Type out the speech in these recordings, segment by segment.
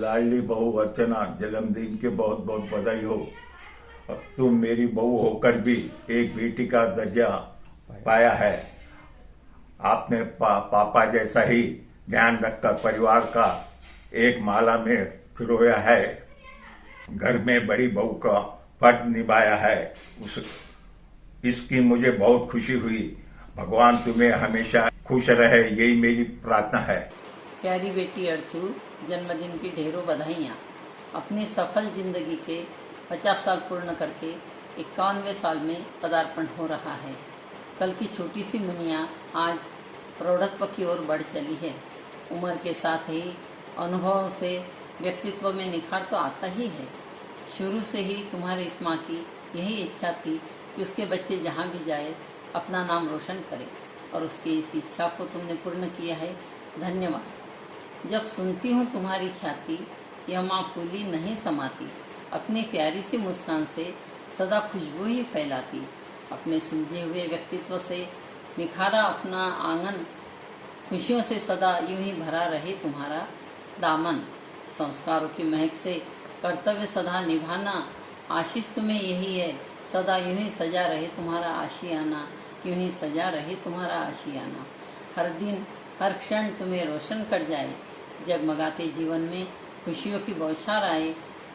लाडली बहू अर्चना, जन्मदिन के बहुत बहुत बधाई हो। अब तुम मेरी बहू होकर भी एक बेटी का दर्जा पाया है। आपने पापा जैसा ही ध्यान रखकर परिवार का एक माला में पिरोया है। घर में बड़ी बहू का फर्ज निभाया है। इसकी मुझे बहुत खुशी हुई। भगवान तुम्हें हमेशा खुश रहे, यही मेरी प्रार्थना है। प्यारी बेटी अर्चू, जन्मदिन की ढेरों बधाइयाँ। अपनी सफल जिंदगी के 50 साल पूर्ण करके 51वें साल में पदार्पण हो रहा है। कल की छोटी सी मुनिया आज प्रौढ़त्व की ओर बढ़ चली है। उम्र के साथ ही अनुभव से व्यक्तित्व में निखार तो आता ही है। शुरू से ही तुम्हारी इस माँ की यही इच्छा थी कि उसके बच्चे जहाँ भी जाए अपना नाम रोशन करें, और उसकी इस इच्छा को तुमने पूर्ण किया है। धन्यवाद। जब सुनती हूँ तुम्हारी ख्याति, यह माँ फूली नहीं समाती। अपनी प्यारी सी मुस्कान से सदा खुशबू ही फैलाती। अपने सुलझे हुए व्यक्तित्व से निखारा अपना आंगन। खुशियों से सदा यूं ही भरा रहे तुम्हारा दामन। संस्कारों की महक से कर्तव्य सदा निभाना। आशीष तुम्हें यही है, सदा यूं ही सजा रहे तुम्हारा आशियाना। यूं ही सजा रहे तुम्हारा आशियाना। हर दिन हर क्षण तुम्हें रोशन कर जाए। जगमगाते जीवन में खुशियों की बौछार आए।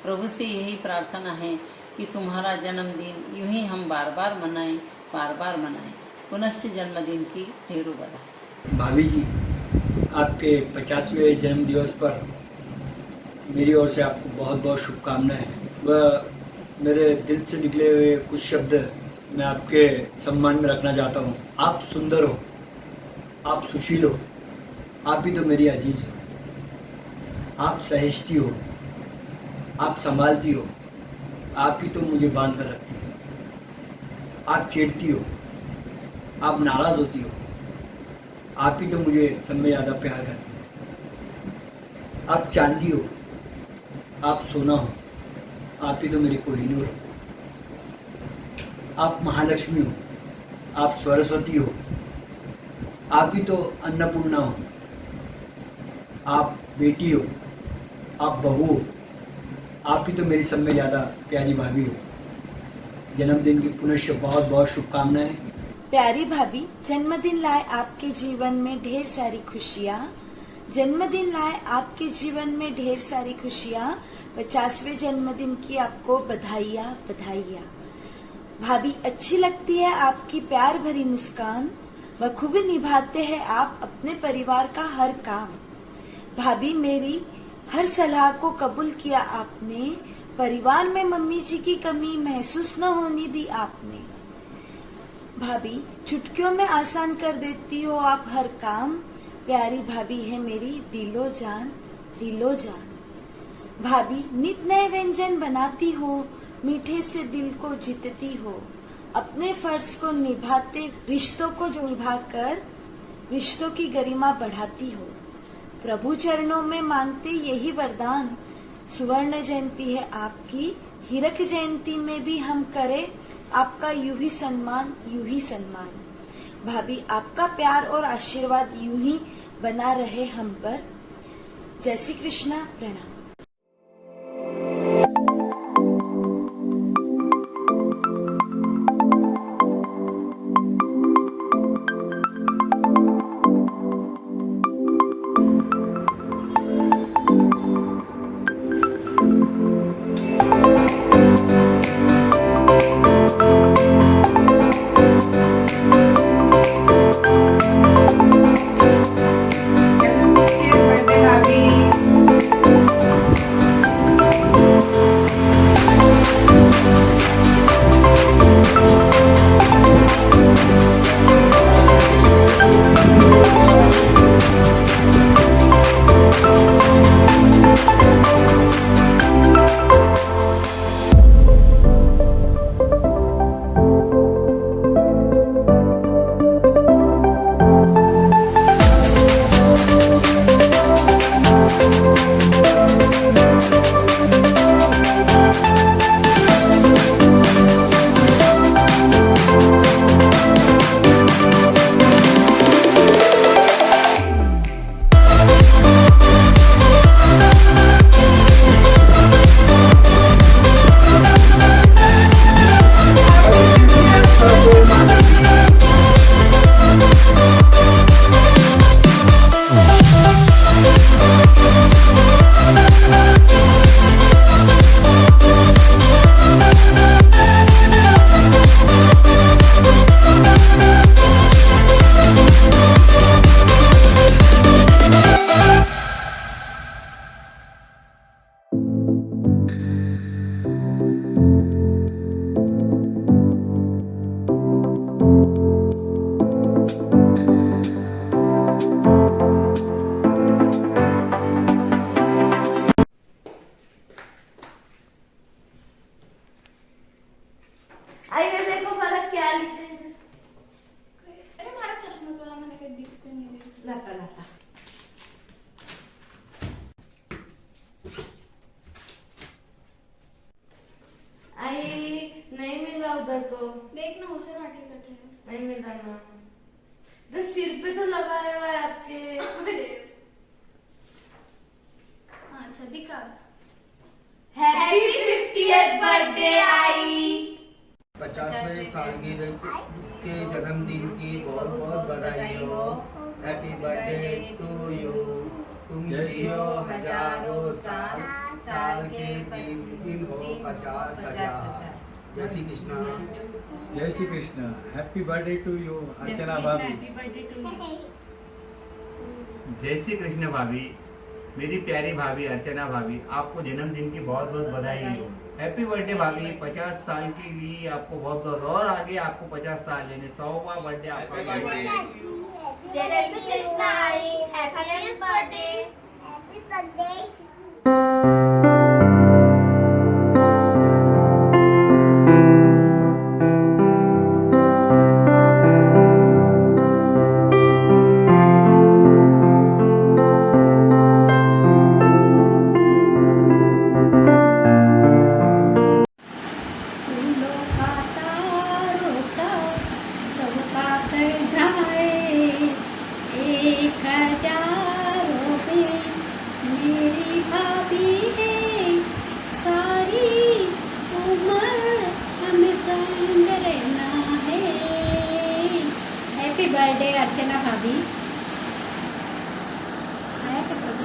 प्रभु से यही प्रार्थना है कि तुम्हारा जन्मदिन यूं ही हम बार बार मनाएं, बार बार मनाएं। पुनश्च जन्मदिन की ढेरों बधाई। भाभी जी, आपके 50वें जन्म दिवस पर मेरी ओर से आपको बहुत बहुत शुभकामनाएं। वह मेरे दिल से निकले हुए कुछ शब्द मैं आपके सम्मान में रखना चाहता हूँ। आप सुंदर हो, आप सुशील हो, आप ही तो मेरी अजीज हो। आप सहेजती हो, आप संभालती हो, आप ही तो मुझे बांध कर रखती हो। आप चिढ़ती हो, आप नाराज होती हो, आप ही तो मुझे सब में ज़्यादा प्यार करती हो। आप चांदी हो, आप सोना हो, आप ही तो मेरी कोहिनूर हो। आप महालक्ष्मी हो, आप सरस्वती हो, आप ही तो अन्नपूर्णा हो। आप बेटी हो, आप बहू हो, आप ही तो मेरी सब में ज़्यादा प्यारी भाभी हो। जन्मदिन की पुनश्च बहुत बहुत शुभकामनाएं। प्यारी भाभी, जन्मदिन लाए आपके जीवन में ढेर सारी खुशियाँ। जन्मदिन लाए आपके जीवन में ढेर सारी खुशियाँ। 50वें जन्मदिन की आपको बधाइयाँ बधाइयाँ। भाभी, अच्छी लगती है आपकी प्यार भरी मुस्कान। बखूबी निभाते हैं आप अपने परिवार का हर काम। भाभी, मेरी हर सलाह को कबूल किया आपने। परिवार में मम्मी जी की कमी महसूस न होने दी आपने। भाभी, चुटकियों में आसान कर देती हो आप हर काम। प्यारी भाभी है मेरी दिलो जान, दिलो जान। भाभी, नित नए व्यंजन बनाती हो, मीठे से दिल को जीतती हो। अपने फर्ज को निभाते, रिश्तों को जो निभाकर रिश्तों की गरिमा बढ़ाती हो। प्रभु चरणों में मांगते यही वरदान। सुवर्ण जयंती है आपकी, हीरक जयंती में भी हम करें आपका यूं ही सम्मान, यूं ही सम्मान। भाभी, आपका प्यार और आशीर्वाद यूं ही बना रहे हम पर। जय श्री कृष्णा, प्रणाम। Happy birthday, Bobby. को। देखना उसे लाठी करते हैं। नहीं मिलाना। तो सिर पे तो लगाया हुआ है आपके। अच्छा दिखा। हैप्पी 50th बर्थडे आई। 50वें सालगिरह के जन्मदिन की बहुत बहुत बधाई हो। Happy birthday to you. तुम जियो हजारों साल, साल के दिन हो 50,000। जय श्री कृष्ण। जय Shri Krishna. Happy birthday to you Archana भाभी। जय श्री कृष्ण भाभी, मेरी प्यारी भाभी अर्चना भाभी, आपको जन्मदिन की बहुत बहुत बधाई हो। हैप्पी बर्थडे भाभी। 50 साल के लिए आपको बहुत बहुत, और आगे आपको 50 साल लेने, 100वां बर्थडे आपका। जय श्री कृष्ण आई। Happy birthday. फूलों का तारों का सबका कर ढाए, 1000 में मेरी भाभी है, सारी उम्र हमें संग रहना है। हैप्पी बर्थडे अर्चना भाभी।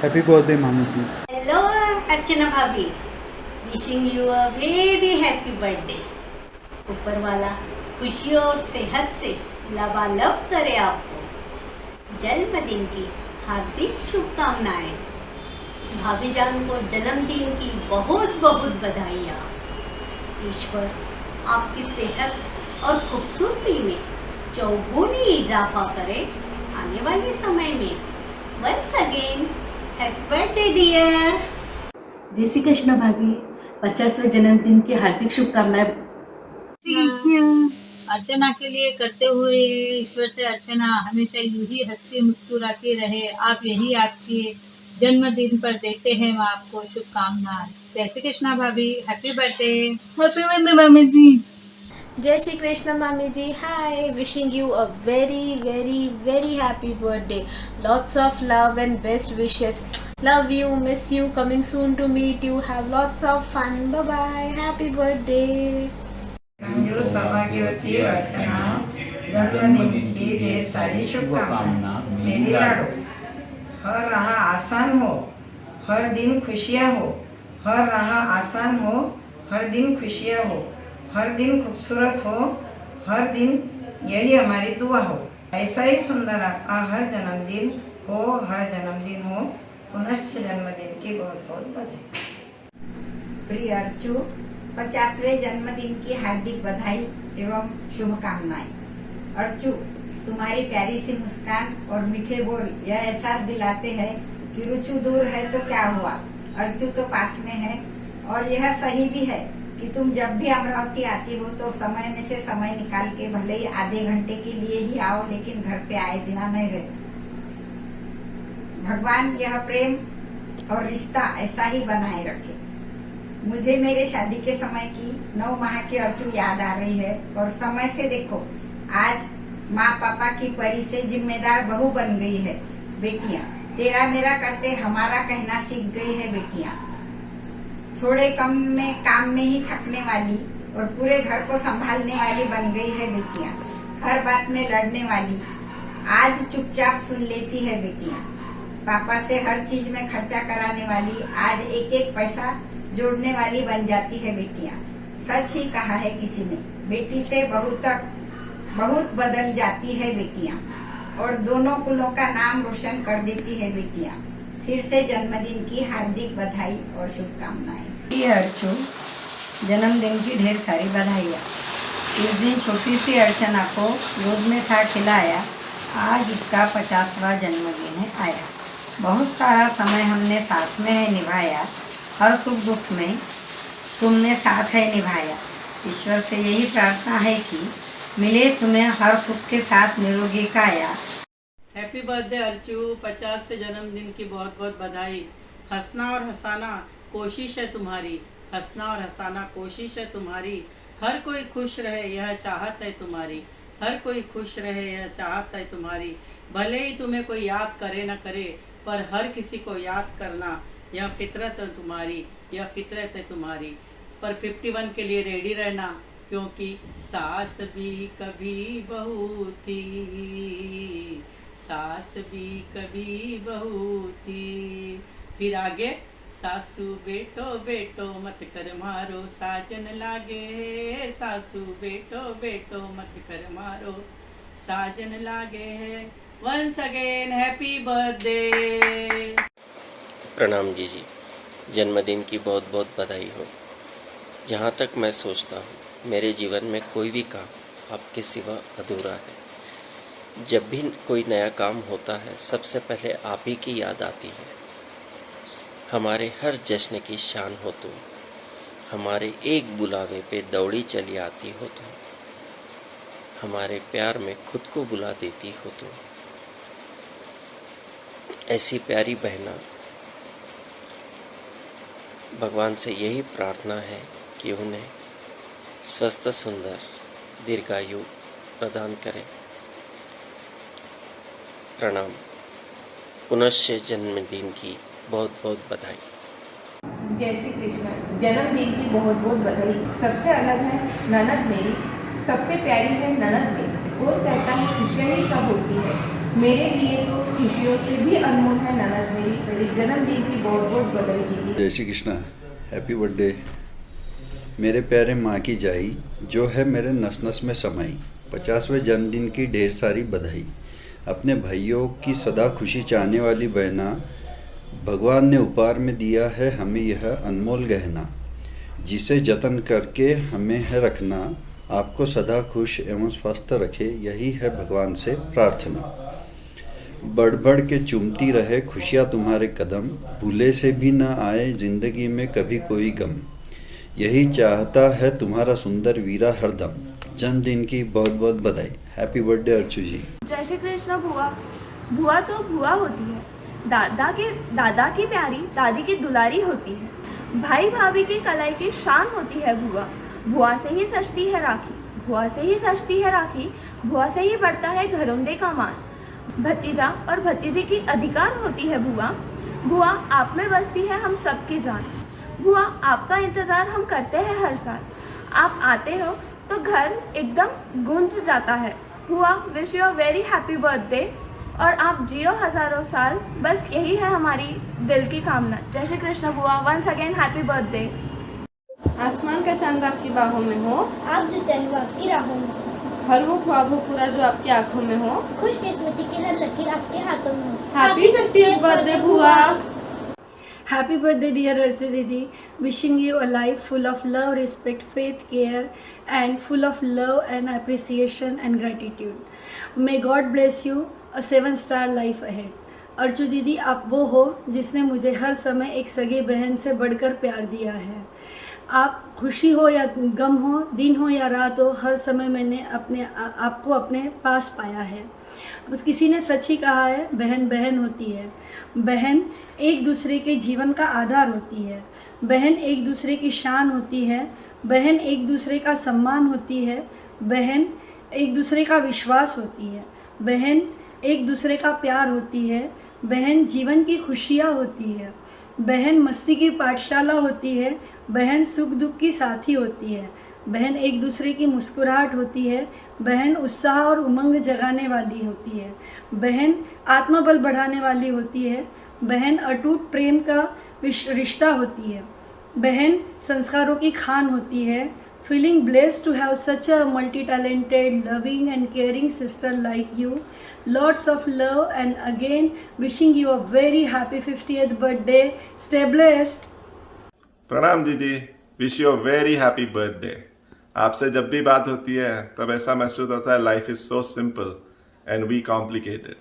हैप्पी बर्थडे मामी जी। हेलो अर्चना भाभी, wishing you a very happy birthday. ऊपर वाला खुशियों और सेहत से लबालब करे आपको। जन्मदिन की हार्दिक शुभकामनाएं। भाभी जान को जन्मदिन की बहुत बहुत बधाइयाँ। ईश्वर आपकी सेहत और खूबसूरती में चौगुनी इजाफा करे आने वाले समय में। Once again happy birthday dear. जय श्री कृष्ण भाभी, 50वें जन्मदिन की हार्दिक शुभकामनाएं। अर्चना के लिए करते हुए ईश्वर से अर्चना हमेशा यूं ही हंसती मुस्कुराती रहे। आप यही आपके जन्मदिन पर देते हैं हम आपको शुभकामनाएं। जय श्री कृष्णा भाभी, हैप्पी बर्थडे। हैप्पी बर्थडे मामी जी। जय श्री कृष्ण मामी जी। Hi, wishing you a very very very happy birthday. Lots of love and best wishes. Love you, miss you, coming soon to meet you. Have lots of fun. Bye bye, happy birthday. जो सौभाग्यवती अर्चना जन्मदिन की ढेर सारी शुभकामनाएं। मेरी लाडो, हर राह आसान हो, हर दिन खुशियाँ हो। हर राह आसान हो, हर दिन खुशियाँ हो, हर दिन खूबसूरत हो, हर दिन यही हमारी दुआ हो। ऐसा ही सुंदर आपका हर जन्मदिन हो, हर जन्मदिन हो। पुनश्च जन्मदिन की बहुत बहुत बधाई। प्रिय अर्चू, 50वें जन्मदिन की हार्दिक बधाई एवं शुभकामनाएं। अर्चू, तुम्हारी प्यारी सी मुस्कान और मीठे बोल यह एहसास दिलाते हैं कि रुचु दूर है तो क्या हुआ, अर्चू तो पास में है। और यह सही भी है कि तुम जब भी अमरावती आती हो तो समय में से समय निकाल के भले ही आधे घंटे के लिए ही आओ, लेकिन घर पे आए बिना नहीं रहते। भगवान यह प्रेम और रिश्ता ऐसा ही बनाए रखे। मुझे मेरे शादी के समय की 9 माह की अर्चू याद आ रही है। और समय से देखो, आज माँ पापा की परी से जिम्मेदार बहू बन गई है। बेटियां तेरा मेरा करते हमारा कहना सीख गई है। बेटियां थोड़े कम में काम में ही थकने वाली और पूरे घर को संभालने वाली बन गई है। बेटियां हर बात में लड़ने वाली आज चुपचाप सुन लेती है। बेटियां पापा से हर चीज में खर्चा कराने वाली आज एक एक पैसा जोड़ने वाली बन जाती है। बेटियां सच ही कहा है किसी ने, बेटी से बहू तक बहुत बदल जाती है। बेटियां और दोनों कुलों का नाम रोशन कर देती है। बेटियां फिर से जन्मदिन की हार्दिक बधाई और शुभकामनाएं। अर्चू, जन्मदिन की ढेर सारी बधाइयाँ। इस दिन छोटी सी अर्चना को दूध में था खिलाया, आज उसका 50वां जन्मदिन है आया। बहुत सारा समय हमने साथ में है निभाया, हर सुख दुख में तुमने साथ है निभाया। ईश्वर से यही प्रार्थना है कि मिले तुम्हें हर सुख के साथ निरोगी काया। हैप्पी बर्थडे अर्चू, 50वें जन्मदिन की बहुत बहुत बधाई। हंसना और हंसाना कोशिश है तुम्हारी, हंसना और हंसाना कोशिश है तुम्हारी। हर कोई खुश रहे यह चाहत है तुम्हारी, हर कोई खुश रहे यह चाहत है तुम्हारी। भले ही तुम्हें कोई याद करे न करे, पर हर किसी को याद करना यह फितरत है तुम्हारी, यह फितरत है तुम्हारी। पर 51 के लिए रेडी रहना, क्योंकि सास भी कभी बहू थी, सास भी कभी बहू थी। फिर आगे, सासू बेटो बेटो मत कर मारो, साजन लागे, सासू बेटो बेटो मत कर मारो, साजन लागे। Once again happy birthday. प्रणाम जी। जन्मदिन की बहुत बहुत बधाई हो। जहाँ तक मैं सोचता हूँ मेरे जीवन में कोई भी काम आपके सिवा अधूरा है। जब भी कोई नया काम होता है सबसे पहले आप ही की याद आती है। हमारे हर जश्न की शान हो तुम, हमारे एक बुलावे पे दौड़ी चली आती हो तुम, हमारे प्यार में खुद को बुला देती हो तुम। ऐसी प्यारी बहना, भगवान से यही प्रार्थना है कि उन्हें स्वस्थ सुंदर दीर्घायु प्रदान करें। प्रणाम। पुनश्च जन्मदिन की बहुत बहुत बधाई। जय श्री कृष्ण। जन्मदिन की बहुत बहुत बधाई। सबसे अलग है ननद मेरी, सबसे प्यारी है ननद मेरी। और कहता है खुशियाँ ही सब होती है, मेरे लिए तो खुशियों से भी अनमोल है ननद मेरी। मेरी जन्मदिन की बहुत बहुत बधाई दीदी। जय श्री कृष्ण। हैप्पी बर्थडे मेरे प्यारे माँ की जाई, जो है मेरे नस नस में समाई। 50वें जन्मदिन की ढेर सारी बधाई। अपने भाइयों की सदा खुशी चाहने वाली बहना, भगवान ने उपहार में दिया है हमें यह अनमोल गहना, जिसे जतन करके हमें है रखना। आपको सदा खुश एवं स्वस्थ रखे, यही है भगवान से प्रार्थना। बढ़ बढ़ के चूमती रहे खुशियाँ तुम्हारे कदम, भूले से भी न आए जिंदगी में कभी कोई गम, यही चाहता है तुम्हारा सुंदर वीरा हरदम। जन्मदिन की बहुत बहुत बधाई। हैप्पी बर्थडे अर्चू जी। जय श्री कृष्ण। बुआ बुआ तो बुआ होती है, दादा की प्यारी, दादी की दुलारी होती है, भाई भाभी की कलाई की शान होती है बुआ। बुआ से ही सजती है राखी, बुआ से ही सजती है राखी, बुआ से ही बढ़ता है घरौंदे का मान। भतीजा और भतीजे की अधिकार होती है बुआ। बुआ आप में बसती है हम सबकी जान। बुआ आपका इंतज़ार हम करते हैं हर साल, आप आते हो तो घर एकदम गूंज जाता है। बुआ wish you a very happy birthday और आप जियो हज़ारों साल, बस यही है हमारी दिल की कामना। जय श्री कृष्ण बुआ। Once again happy birthday. आसमान का चांद आपकी बाहों में हो, आप जो चाहे वो आपकी राहों में, हर वो ख्वाब हो पूरा जो आपकी आंखों में हो, खुशकिस्मती की हर लकीर आपके हाथों में हो। हैप्पी 50th बर्थडे बुआ। Happy birthday dear Archu Didi, wishing you a life full of love, respect, faith, care and full of love and appreciation and gratitude. May God bless you a 7-star life ahead. Archu दीदी आप वो हो जिसने मुझे हर समय एक सगी बहन से बढ़कर प्यार दिया है। आप खुशी हो या गम हो, दिन हो या रात हो, हर समय मैंने आपको अपने पास पाया है। बस किसी ने सच ही कहा है, बहन बहन होती है। बहन एक दूसरे के जीवन का आधार होती है। बहन एक दूसरे की शान होती है। बहन एक दूसरे का सम्मान होती है। बहन एक दूसरे का विश्वास होती है। बहन एक दूसरे का प्यार होती है। बहन जीवन की खुशियाँ होती है। बहन मस्ती की पाठशाला होती है। बहन सुख दुख की साथी होती है। बहन एक दूसरे की मुस्कुराहट होती है। बहन उत्साह और उमंग जगाने वाली होती है। बहन आत्मबल बढ़ाने वाली होती है। बहन अटूट प्रेम का रिश्ता होती है। बहन संस्कारों की खान होती है। Feeling blessed to have such a multi talented loving and caring sister like you. Lots of love and again wishing you a very happy 50th birthday. Stay blessed. प्रणाम दीदी, wish you a very happy birthday. आपसे जब भी बात होती है तब ऐसा महसूस होता है life is so simple and we complicated.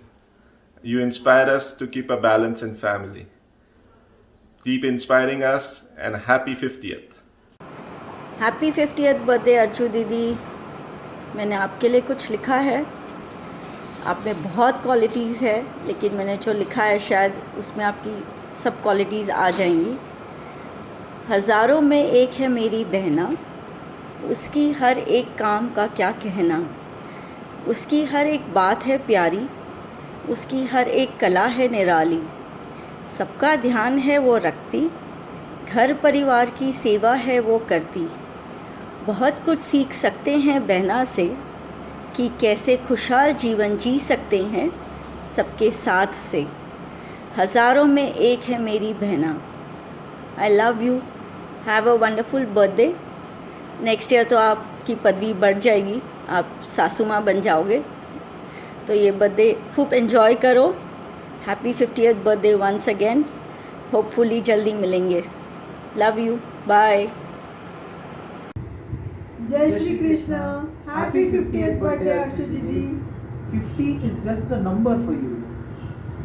You inspire us to keep a balance in family. Keep inspiring us and happy 50th। Happy 50th birthday Archu दीदी। मैंने आपके लिए कुछ लिखा है। आप में बहुत क्वालिटीज़ है, लेकिन मैंने जो लिखा है शायद उसमें आपकी सब क्वालिटीज़ आ जाएंगी। हज़ारों में एक है मेरी बहना, उसकी हर एक काम का क्या कहना, उसकी हर एक बात है प्यारी, उसकी हर एक कला है निराली। सबका ध्यान है वो रखती, घर परिवार की सेवा है वो करती। बहुत कुछ सीख सकते हैं बहना से कि कैसे खुशहाल जीवन जी सकते हैं सबके साथ से। हज़ारों में एक है मेरी बहना। I love you, have a wonderful birthday. Next year तो आपकी पदवी बढ़ जाएगी, आप सासू माँ बन जाओगे, तो ये बर्थडे खूब एंजॉय करो। Happy 50th birthday once again. Hopefully जल्दी मिलेंगे। Love you, bye. जय Shri Krishna. Happy 50th birthday Archu ji. 50 is just a number for you.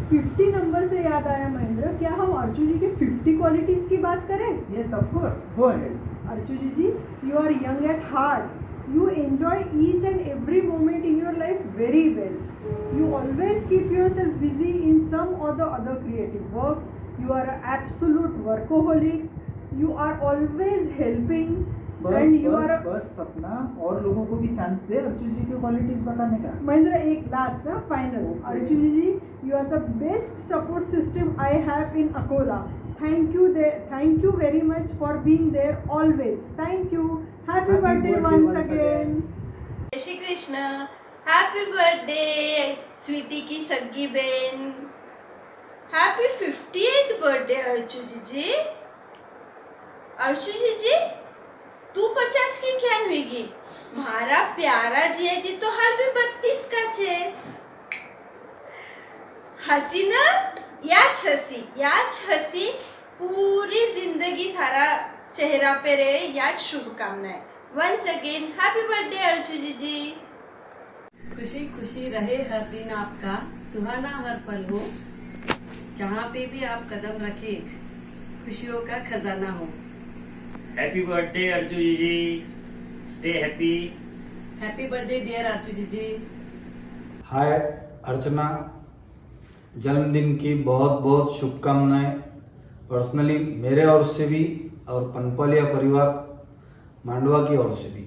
50 number से याद आया महेंद्र, क्या हम अर्चू जी के 50 क्वालिटीज की बात करें? Yes, of course. Go ahead. Archu ji, you are young at heart. You enjoy each and every moment in your life very well. You always keep yourself busy in some or the other creative work. You are an absolute workaholic. You are always helping. बस सपना, और लोगों को भी chance दे अर्चू जी की qualities बताने का। महेंद्र, एक लास्ट ना final. Archu ji, you are the best support system I have in Akola. Thank you very much for being there always. Thank you. Happy birthday once again. जय श्री कृष्ण। हैप्पी बर्थडे स्वीटी की सग्गी बहन। हैप्पी 50th बर्थडे अर्चू जी। अर्चू जी, तू 50 की क्या हुईगी? मारा प्यारा जिया जी तो हाल भी 32 का छे। हसी ना, याच हसी पूरी जिंदगी थारा चेहरा पे रहे, याच शुभकामनाएं। Once again happy birthday Archu ji. खुशी खुशी रहे हर दिन आपका, सुहाना हर पल हो, जहाँ पे भी आप कदम रखे खुशियों का खजाना हो। Happy birthday Archu ji, stay happy. Happy birthday dear Archu ji. Hi Archana, जन्मदिन की बहुत बहुत शुभकामनाएं पर्सनली मेरे ओर से भी और पनपलिया परिवार मांडवा की ओर से भी।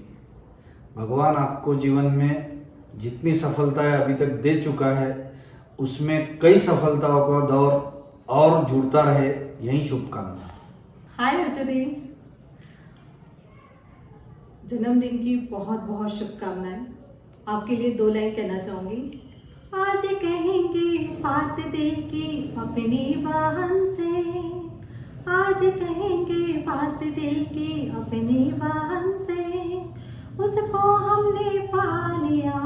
भगवान आपको जीवन में जितनी सफलताएं अभी तक दे चुका है, उसमें कई सफलताओं का दौर और जुड़ता रहे, यही शुभकामना। हाय अर्चू दी, जन्मदिन की बहुत बहुत शुभकामनाएं। आपके लिए 2 लाइन कहना चाहूँगी। आज कहेंगे बात दिल की अपनी बहन से, आज कहेंगे बात दिल की अपनी बहन से, उसको हमने पा लिया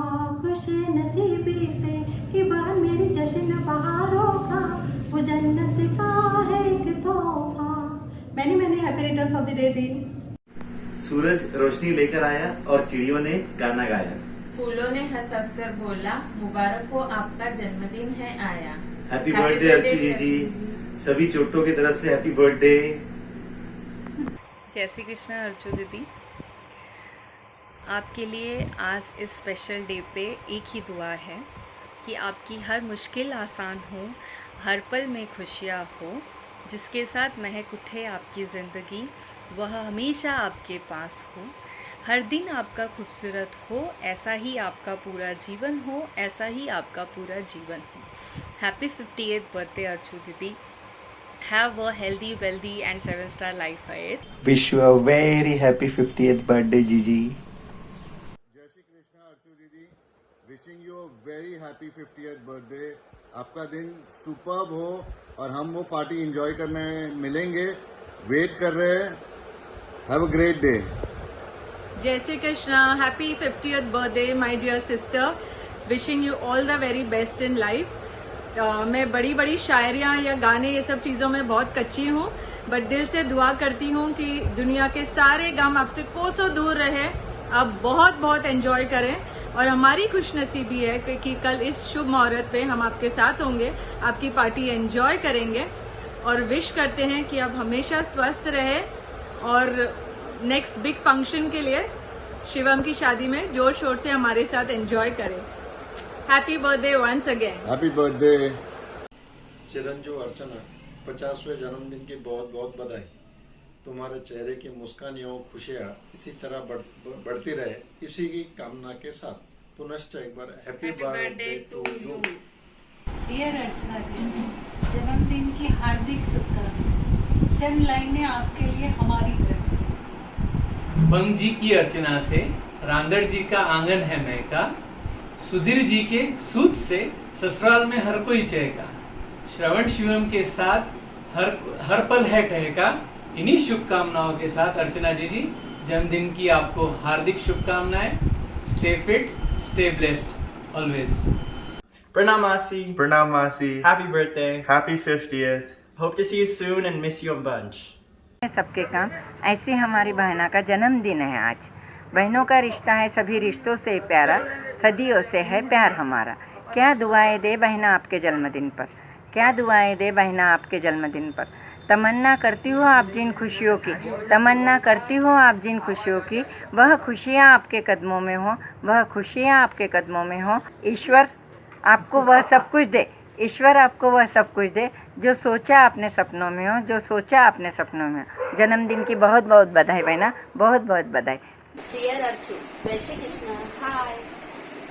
खुश नसीबी से कि बहन मेरी जश्न बहारों का, वो जन्नत का है एक तोहफा। मैंने happy returns of the day दी। सूरज रोशनी लेकर आया और चिड़ियों ने गाना गाया। फूलों ने हंस हंस कर बोला, मुबारक हो आपका जन्मदिन है आया। हैप्पी बर्थडे अर्चू जी। सभी चोटों की तरफ से हैप्पी बर्थडे। जय श्री कृष्ण अर्चू दीदी। आपके लिए आज इस स्पेशल डे पे एक ही दुआ है कि आपकी हर मुश्किल आसान हो, हर पल में खुशियाँ हो, जिसके साथ महक उठे आपकी ज़िंदगी वह हमेशा आपके पास हो, हर दिन आपका खूबसूरत हो, ऐसा ही आपका पूरा जीवन हो, ऐसा ही आपका पूरा जीवन हो। हैप्पी 50th बर्थडे अर्चू दीदी। Have a healthy, wealthy and 7-star life ahead. Wish you a very happy 50th birthday, Gigi. जय श्री कृष्ण अर्चू दीदी। Wishing you a very happy 50th birthday. आपका दिन सुपर्ब हो और हम वो पार्टी एंजॉय करने मिलेंगे, वेट कर रहे हैं। Have a great day. जय Shri Krishna. Happy 50th birthday my dear sister. Wishing you all the very best in life. मैं बड़ी बड़ी शायरियाँ या गाने ये सब चीज़ों में बहुत कच्ची हूँ, बट दिल से दुआ करती हूँ कि दुनिया के सारे गम आपसे कोसों दूर रहे, आप बहुत बहुत एंजॉय करें। और हमारी खुशनसीबी है कि कल इस शुभ मुहूर्त पे हम आपके साथ होंगे, आपकी पार्टी एंजॉय करेंगे और विश करते हैं कि आप हमेशा स्वस्थ रहे और नेक्स्ट बिग फंक्शन के लिए शिवम की शादी में जोर शोर से हमारे साथ एंजॉय करें। Happy birthday once again. Happy birthday. चिरंजू अर्चना, 50वें जन्मदिन की बहुत बहुत बधाई। तुम्हारे चेहरे की मुस्कान एवं खुशियाँ इसी तरह बढ़ती रहे, इसी की कामना के साथ पुनश्च एक बार happy birthday to you. Dear Archana ji, जन्मदिन की हार्दिक शुभकामनाएं। चंद लाइनें आपके लिए हमारी तरफ से। बंग जी की अर्चना से रांदड़ जी का आंगन है महका, सुधीर जी के सूत से ससुराल में हर कोई चहका, श्रवण शिवम के साथ हर पल है ठहका। इन्हीं शुभकामनाओं के साथ अर्चना जी जन्मदिन की आपको हार्दिक शुभकामनाएं। Stay fit, stay blessed always. Pranam Masi. Pranam Masi. Happy birthday. Happy 50th. Hope to see you soon and miss you a bunch. सबके काम ऐसे हमारी बहना का जन्मदिन है आज। बहनों का रिश्ता है सभी रिश्तों से प्यारा, सदियों से है प्यार हमारा। क्या दुआएं दे बहना आपके जन्मदिन पर, क्या दुआएं दे बहना आपके जन्मदिन पर। तमन्ना करती हो आप जिन खुशियों की, तमन्ना करती हो आप जिन खुशियों की, वह खुशियाँ आपके कदमों में हो, वह खुशियाँ आपके कदमों में हो। ईश्वर आपको वह सब कुछ दे, ईश्वर आपको वह सब कुछ दे जो सोचा आपने सपनों में हो, जो सोचा आपने सपनों में हो। जन्मदिन की बहुत बहुत बधाई बहना, बहुत बहुत बधाई। डियर अर्चू, जय श्री कृष्ण। हाय।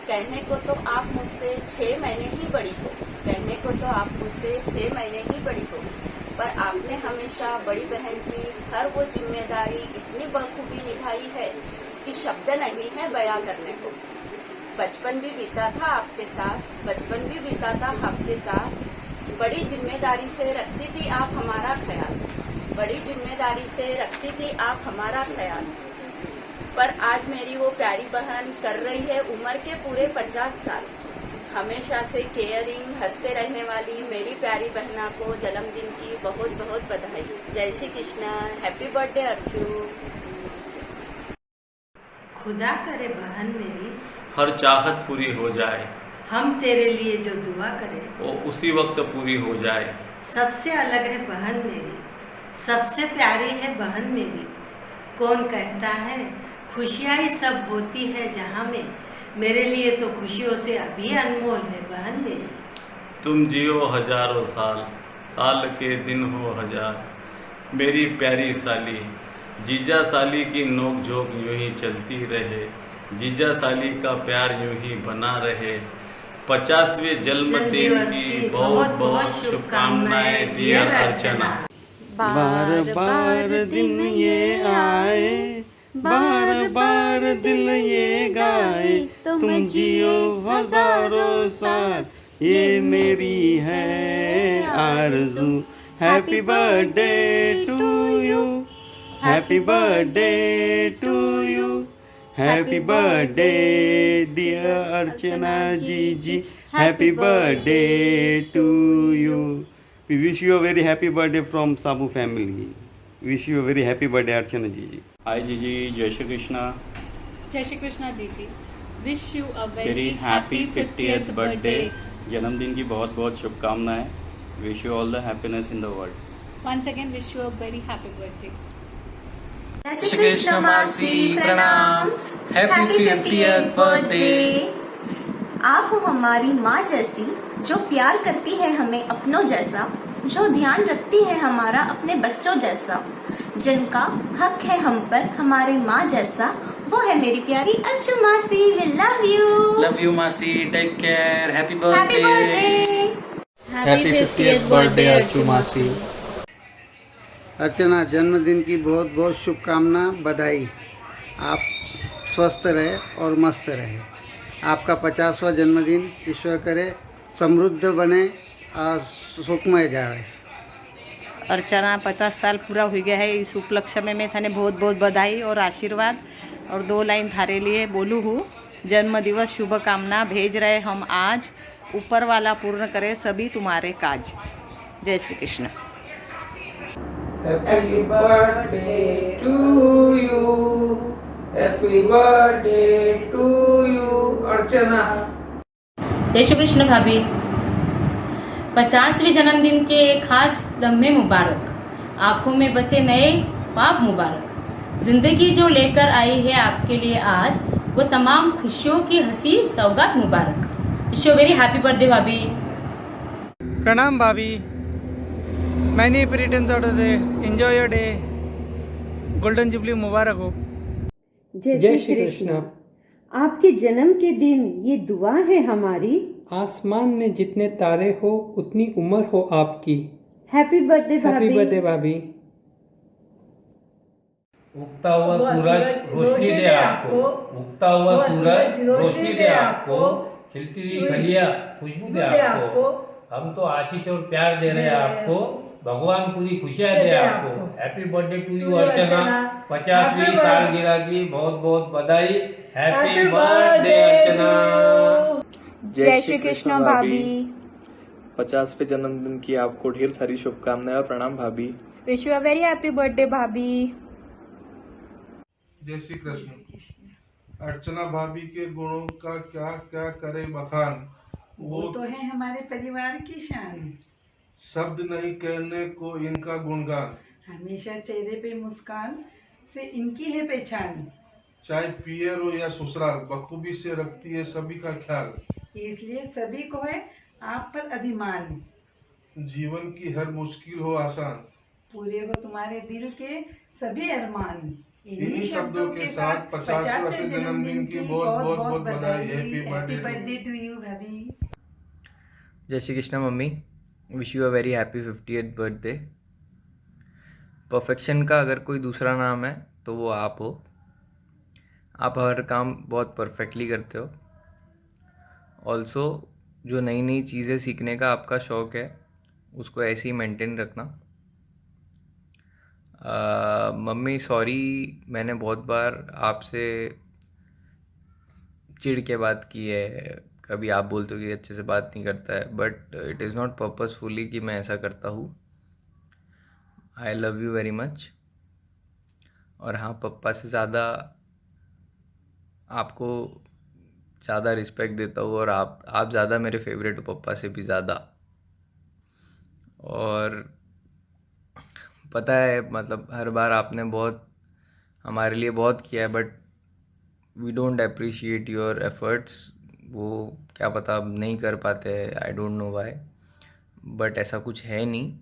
कहने को तो आप मुझसे 6 महीने ही बड़ी हो, कहने को तो आप मुझसे 6 महीने ही बड़ी हो, पर आपने हमेशा बड़ी बहन की हर वो जिम्मेदारी इतनी बखूबी निभाई है कि शब्द नहीं है बयां करने को। बचपन भी बीता था आपके साथ, बचपन भी बीता था आपके साथ। बड़ी जिम्मेदारी से रखती थी आप हमारा ख्याल, बड़ी जिम्मेदारी से रखती थी आप हमारा ख्याल। पर आज मेरी वो प्यारी बहन कर रही है उम्र के पूरे 50 साल। हमेशा से केयरिंग, हंसते रहने वाली मेरी प्यारी बहना को जन्मदिन की बहुत बहुत बधाई। जय श्री कृष्ण। Happy birthday Archu. खुदा करे बहन मेरी हर चाहत पूरी हो जाए, हम तेरे लिए जो दुआ करें वो उसी वक्त पूरी हो जाए। सबसे अलग है बहन मेरी, सबसे प्यारी है बहन मेरी। कौन कहता है खुशियाँ ही सब होती है जहाँ में, मेरे लिए तो खुशियों से अभी अनमोल है बहन मेरी। तुम जियो हजारों साल, साल के दिन हो हजार, मेरी प्यारी साली। जीजा साली की नोक झोंक यूं ही चलती रहे, जीजा साली का प्यार यूं ही बना रहे। 50वें जन्मदिन की बहुत बहुत शुभकामनाएं डियर अर्चना। बार बार दिन ये आए, बार बार दिल ये गाए, तुम जियो हजारों साल, ये मेरी है आरज़ू। Happy birthday to you, happy birthday to you, happy birthday dear Archana ji, happy birthday to you. We wish you a very happy birthday from Sabu family. Wish you a very happy birthday Archana Gigi. Hi Gigi, Jai Shri Krishna. Jai Shri Krishna Gigi. Wish you a very happy 50th birthday. जन्मदिन की बहुत बहुत शुभकामनाएं. Wish you all the happiness in the world. Once again wish you a very happy birthday. Jai Shri Krishna Masi, Pranam. Happy 50th birthday. आप हो हमारी माँ जैसी, जो प्यार करती है हमें अपनों जैसा, जो ध्यान रखती है हमारा अपने बच्चों जैसा, जिनका हक है हम पर हमारे माँ जैसा, वो है मेरी प्यारी अर्चू मासी। We love you. Love you मासी, take care, happy birthday. Happy 50th birthday Archu मासी। अर्चना जन्मदिन की बहुत बहुत शुभकामना, बधाई। आप स्वस्थ रहे और मस्त रहे। आपका 50वां जन्मदिन ईश्वर करे समृद्ध बने और सुखमय जाए। अर्चना 50 साल पूरा हो गया है, इस उपलक्ष्य में मैं थाने बहुत बहुत बधाई और आशीर्वाद और 2 लाइन थारे लिए बोलूँ हूँ। जन्म दिवस शुभकामना भेज रहे हम आज, ऊपर वाला पूर्ण करे सभी तुम्हारे काज। जय Shri Krishna. Happy birthday to you, happy birthday to you Archana. जय श्री कृष्ण भाभी। 50वें जन्मदिन के खास लम्हे मुबारक, आंखों में बसे नए ख्वाब मुबारक। जिंदगी जो लेकर आई है आपके लिए आज, वो तमाम खुशियों की हंसी सौगात मुबारक। Wish you very happy birthday भाभी। प्रणाम भाभी। मैनी प्रिटन today, enjoy your day. Golden jubilee मुबारक हो। जय श्री कृष्ण। आपके जन्म के दिन ये दुआ है हमारी, आसमान में जितने तारे हो उतनी उम्र हो आपकी। हैप्पी बर्थडे भाभी। हैप्पी बर्थडे भाभी। उगता हुआ सूरज रोशनी दे आपको, उगता हुआ सूरज रोशनी दे आपको, खिलती हुई कलियां खुशबू दे आपको। हम तो आशीष और प्यार दे रहे हैं आपको, भगवान पूरी खुशियां दे आपको। हैप्पी बर्थडे टू यू अर्चना, 50वीं सालगिरह की बहुत बहुत बधाई। हैप्पी बर्थडे अर्चना। जय श्री कृष्ण भाभी। 50वें जन्मदिन की आपको ढेर सारी शुभकामनाएं और प्रणाम भाभी। Wish you a very happy birthday भाभी। जय श्री कृष्ण। अर्चना भाभी के गुणों का क्या क्या करे बखान, वो तो है हमारे परिवार की शान। शब्द नहीं कहने को इनका गुणगान, हमेशा चेहरे पे मुस्कान से इनकी है पहचान। चाहे पियर हो या ससुराल, बखूबी से रखती है सभी का ख्याल। इसलिए सभी को है आप पर अभिमान। जीवन की हर मुश्किल हो आसान, पूरे हो तुम्हारे दिल के सभी अरमान। इन्हीं शब्दों के साथ 50वें जन्मदिन की बहुत बहुत बहुत बधाई। हैप्पी बर्थडे टू यू भाभी। जय Shri Krishna mummy, wish you a very happy 50th birthday. Perfection का अगर कोई दूसरा नाम है तो वो आप हो। आप हर काम बहुत परफेक्टली करते हो। ऑल्सो जो नई नई चीज़ें सीखने का आपका शौक़ है उसको ऐसे ही मेंटेन रखना। मम्मी सॉरी, मैंने बहुत बार आपसे चिढ़ के बात की है। कभी आप बोलते हो कि अच्छे से बात नहीं करता है, but it is not purposefully कि मैं ऐसा करता हूँ। I love you very much. और हाँ, पप्पा से ज़्यादा आपको ज़्यादा रिस्पेक्ट देता हूँ और आप ज़्यादा मेरे फेवरेट हो पप्पा से भी ज़्यादा। और पता है मतलब हर बार आपने बहुत हमारे लिए बहुत किया है, but we don't appreciate your efforts. वो क्या पता अब नहीं कर पाते हैं, I don't know why, but ऐसा कुछ है नहीं।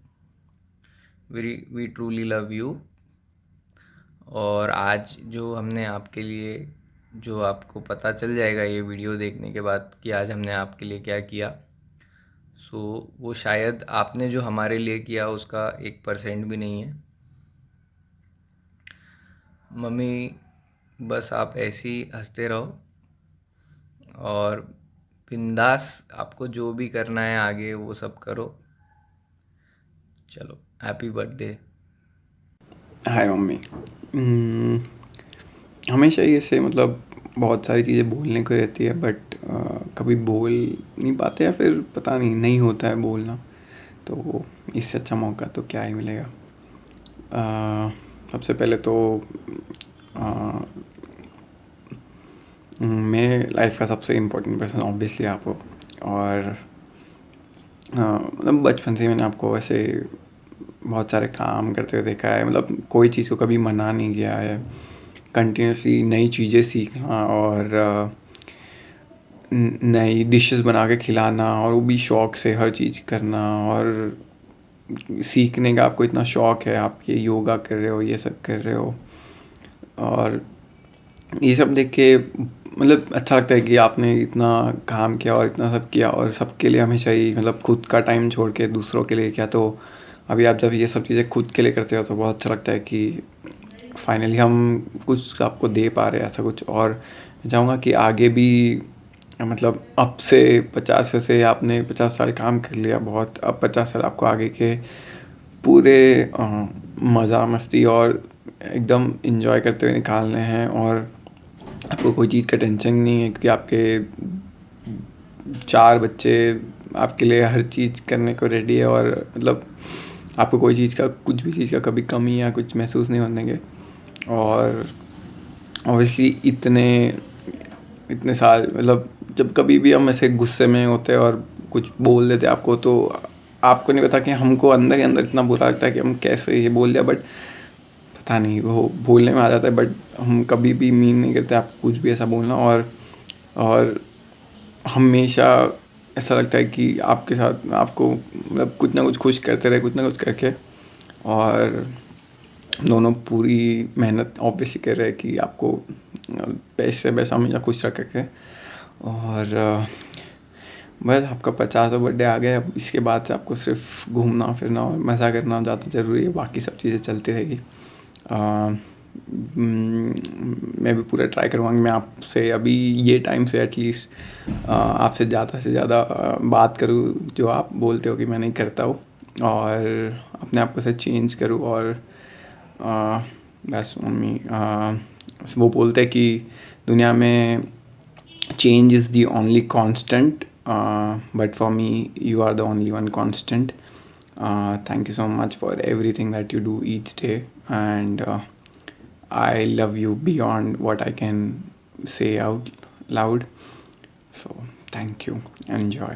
We truly love you. और आज जो हमने आपके लिए, जो आपको पता चल जाएगा ये वीडियो देखने के बाद कि आज हमने आपके लिए क्या किया, सो वो शायद आपने जो हमारे लिए किया उसका 1% भी नहीं है। मम्मी बस आप ऐसे ही हंसते रहो और बिंदास आपको जो भी करना है आगे वो सब करो। चलो, हैप्पी बर्थडे। हाय मम्मी। हमेशा ये से मतलब बहुत सारी चीज़ें बोलने को रहती है, बट कभी बोल नहीं पाते या फिर पता नहीं होता है बोलना। तो इससे अच्छा मौका तो क्या ही मिलेगा। सबसे पहले तो मेरे लाइफ का सबसे इम्पोर्टेंट पर्सन ऑब्वियसली आप हो। और मतलब बचपन से मैंने आपको वैसे बहुत सारे काम करते हुए देखा है। मतलब कोई चीज़ को कभी मना नहीं किया है। कंटिन्यूसली नई चीज़ें सीखना और नई डिशेस बना के खिलाना, और वो भी शौक़ से हर चीज़ करना। और सीखने का आपको इतना शौक़ है, आप ये योगा कर रहे हो, ये सब कर रहे हो, और ये सब देख के मतलब अच्छा लगता है कि आपने इतना काम किया और इतना सब किया, और सबके लिए हमेशा ही मतलब खुद का टाइम छोड़ के दूसरों के लिए किया। तो अभी आप जब ये सब चीज़ें खुद के लिए करते हो तो बहुत अच्छा लगता है कि फाइनली हम कुछ आपको दे पा रहे हैं ऐसा कुछ। और मैं चाहूँगा कि आगे भी मतलब अब से 50 से आपने 50 साल काम कर लिया बहुत, अब 50 साल आपको आगे के पूरे मज़ा मस्ती और एकदम इन्जॉय करते हुए निकालने हैं। और आपको कोई चीज़ का टेंशन नहीं है, क्योंकि आपके 4 बच्चे आपके लिए हर चीज़ करने को रेडी है। और मतलब आपको कोई चीज़ का, कुछ भी चीज़ का कभी कमी या कुछ महसूस नहीं होने देंगे। और ऑब्वियसली इतने साल मतलब जब कभी भी हम ऐसे गुस्से में होते हैं और कुछ बोल देते आपको, तो आपको नहीं पता कि हमको अंदर ही अंदर इतना बुरा लगता है कि हम कैसे ये बोल दिया, बट पता नहीं वो बोलने में आ जाता है। बट हम कभी भी मीन नहीं करते आप कुछ भी ऐसा बोलना। और हमेशा ऐसा लगता है कि आपके साथ आपको मतलब कुछ ना कुछ खुश करते रहे, कुछ ना कुछ करके। और दोनों पूरी मेहनत ऑब्वियसली कर रहे हैं कि आपको बेस्ट से बेस्ट हमेशा खुश रख के। और बस आपका 50वां बर्थडे आ गया, अब इसके बाद से आपको सिर्फ घूमना फिरना और मज़ा करना ज़्यादा ज़रूरी है, बाकी सब चीज़ें चलती रहेगी। मैं भी पूरा ट्राई करूँगा मैं आपसे अभी ये टाइम से एटलीस्ट आपसे ज़्यादा से ज़्यादा बात करूँ, जो आप बोलते हो कि मैं नहीं करता हूँ, और अपने आप को से चेंज करूँ। और बस मम्मी वो बोलते हैं कि दुनिया में change is the only constant, but for me you are the only one constant. Thank you so much for everything that you do each day, and I love you beyond what I can say out loud. So thank you. Enjoy.